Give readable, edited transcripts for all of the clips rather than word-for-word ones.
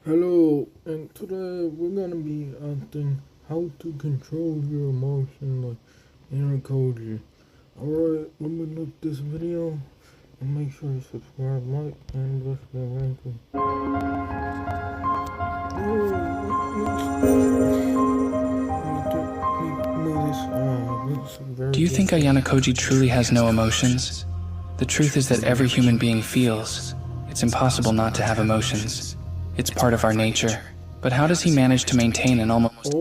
Hello, and today we're gonna be asking how to control your emotion like Ayankoji. Alright, let me look this video and make sure you subscribe, like, and press the ranking. Do you think Ayankoji truly has no emotions? The truth is that every human being feels. It's impossible not to have emotions. It's part of our nature. But how does he manage to maintain an almost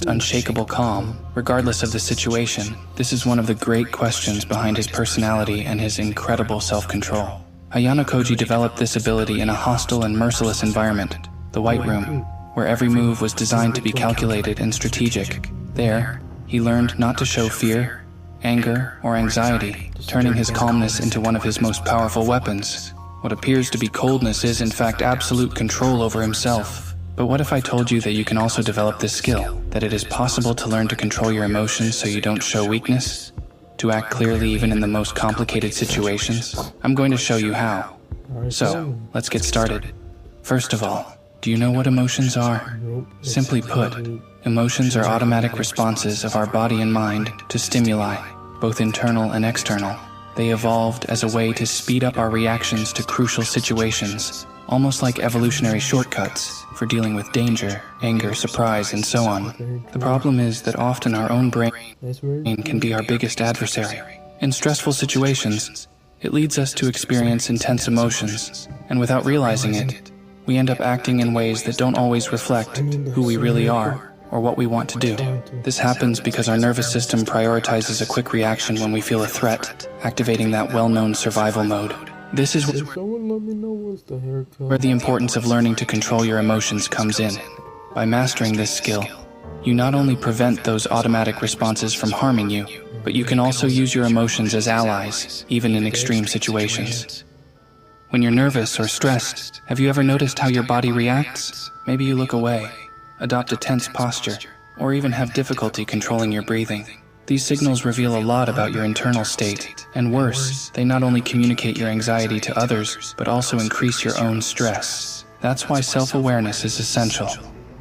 unshakable calm, regardless of the situation? This is one of the great questions behind his personality and his incredible self-control. Ayankoji developed this ability in a hostile and merciless environment, the White Room, where every move was designed to be calculated and strategic. There, he learned not to show fear, anger, or anxiety, turning his calmness into one of his most powerful weapons. What appears to be coldness is in fact absolute control over himself. But what if I told you that you can also develop this skill, that it is possible to learn to control your emotions so you don't show weakness? To act clearly even in the most complicated situations? I'm going to show you how. So, let's get started. First of all, do you know what emotions are? Simply put, emotions are automatic responses of our body and mind to stimuli, both internal and external. They evolved as a way to speed up our reactions to crucial situations, almost like evolutionary shortcuts for dealing with danger, anger, surprise, and so on. The problem is that often our own brain can be our biggest adversary. In stressful situations, it leads us to experience intense emotions, and without realizing it, we end up acting in ways that don't always reflect who we really are or what we want to do. This happens because our nervous system prioritizes a quick reaction when we feel a threat, activating that well-known survival mode. This is where the importance of learning to control your emotions comes in. By mastering this skill, you not only prevent those automatic responses from harming you, but you can also use your emotions as allies, even in extreme situations. When you're nervous or stressed, have you ever noticed how your body reacts? Maybe you look away, adopt a tense posture, or even have difficulty controlling your breathing. These signals reveal a lot about your internal state, and worse, they not only communicate your anxiety to others, but also increase your own stress. That's why self-awareness is essential.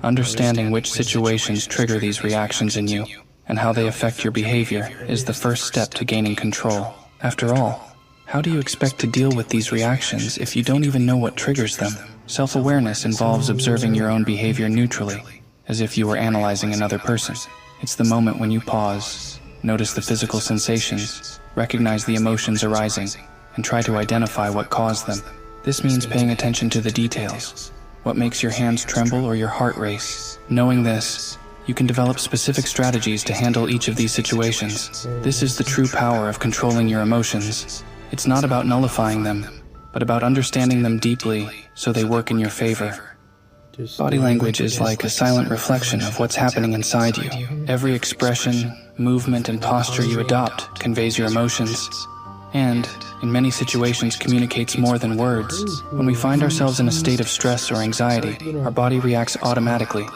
Understanding which situations trigger these reactions in you, and how they affect your behavior, is the first step to gaining control. After all, how do you expect to deal with these reactions if you don't even know what triggers them? Self-awareness involves observing your own behavior neutrally, as if you were analyzing another person. It's the moment when you pause, notice the physical sensations, recognize the emotions arising, and try to identify what caused them. This means paying attention to the details. What makes your hands tremble or your heart race? Knowing this, you can develop specific strategies to handle each of these situations. This is the true power of controlling your emotions. It's not about nullifying them, but about understanding them deeply so they work in your favor. Body language is like a silent reflection of what's happening inside you. Every expression, movement, and posture you adopt conveys your emotions, and, in many situations, communicates more than words. When we find ourselves in a state of stress or anxiety, our body reacts automatically,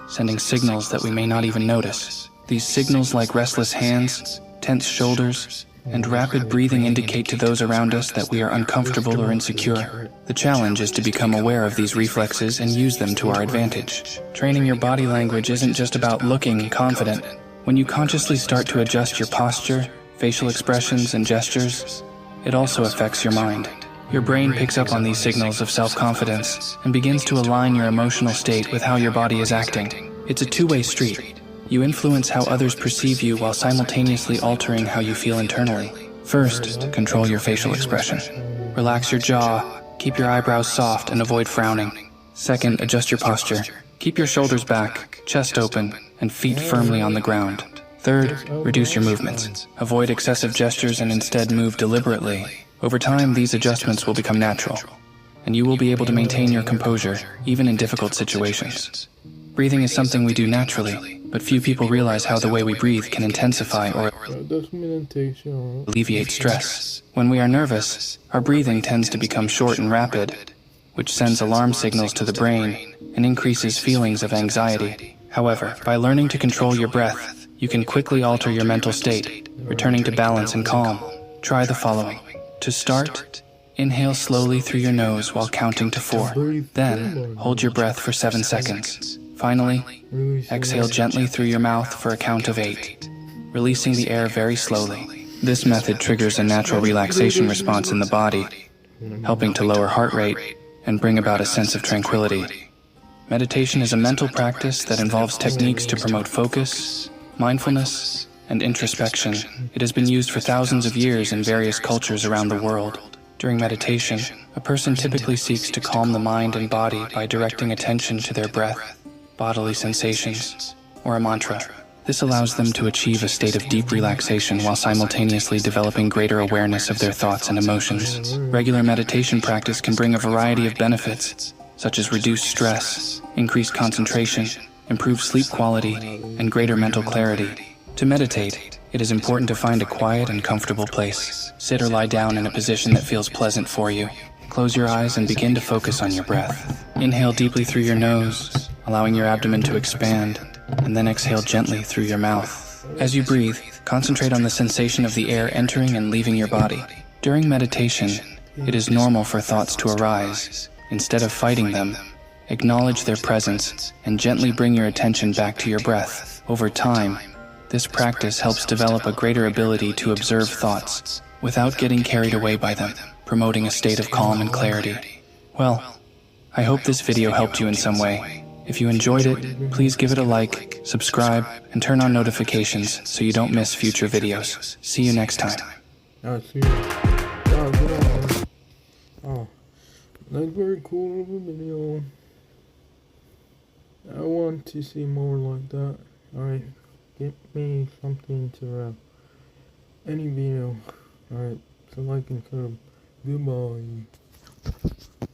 sending signals that we may not even notice. These signals, like restless hands, tense shoulders, and rapid breathing, indicate to those around us that we are uncomfortable or insecure. The challenge is to become aware of these reflexes and use them to our advantage. Training your body language isn't just about looking confident. When you consciously start to adjust your posture, facial expressions, and gestures, it also affects your mind. Your brain picks up on these signals of self-confidence and begins to align your emotional state with how your body is acting. It's a two-way street. You influence how others perceive you while simultaneously altering how you feel internally. First, control your facial expression. Relax your jaw, keep your eyebrows soft, and avoid frowning. Second, adjust your posture. Keep your shoulders back, chest open, and feet firmly on the ground. Third, reduce your movements. Avoid excessive gestures and instead move deliberately. Over time, these adjustments will become natural, and you will be able to maintain your composure, even in difficult situations. Breathing is something we do naturally, but few people realize how the way we breathe can intensify or alleviate stress. When we are nervous, our breathing tends to become short and rapid, which sends alarm signals to the brain and increases feelings of anxiety. However, by learning to control your breath, you can quickly alter your mental state, returning to balance and calm. Try the following. To start, Inhale slowly through your nose while counting to 4. Breathe Then, through my hold your nose. breath for 7 seconds. Finally, Release the exhale air. gently through your mouth for a count of 8, releasing the air very slowly. This method triggers a natural relaxation response in the body, helping to lower heart rate and bring about a sense of tranquility. Meditation is a mental practice that involves techniques to promote focus, mindfulness, and introspection. It has been used for thousands of years in various cultures around the world. During meditation, a person typically seeks to calm the mind and body by directing attention to their breath, bodily sensations, or a mantra. This allows them to achieve a state of deep relaxation while simultaneously developing greater awareness of their thoughts and emotions. Regular meditation practice can bring a variety of benefits, such as reduced stress, increased concentration, improved sleep quality, and greater mental clarity. To meditate, it is important to find a quiet and comfortable place. Sit or lie down in a position that feels pleasant for you. Close your eyes and begin to focus on your breath. Inhale deeply through your nose, allowing your abdomen to expand, and then exhale gently through your mouth. As you breathe, concentrate on the sensation of the air entering and leaving your body. During meditation, it is normal for thoughts to arise. Instead of fighting them, acknowledge their presence and gently bring your attention back to your breath. Over time, this practice helps develop a greater ability to observe thoughts without getting carried away by them, promoting a state of calm and clarity. Well, I hope this video helped you in some way. If you enjoyed it, please give it a like, subscribe, and turn on notifications so you don't miss future videos. See you next time. See you. Oh, good on, man. Oh, that's very cool of a video. I want to see more like that. Alright, get me something to any video. Alright, so like and sub. Goodbye.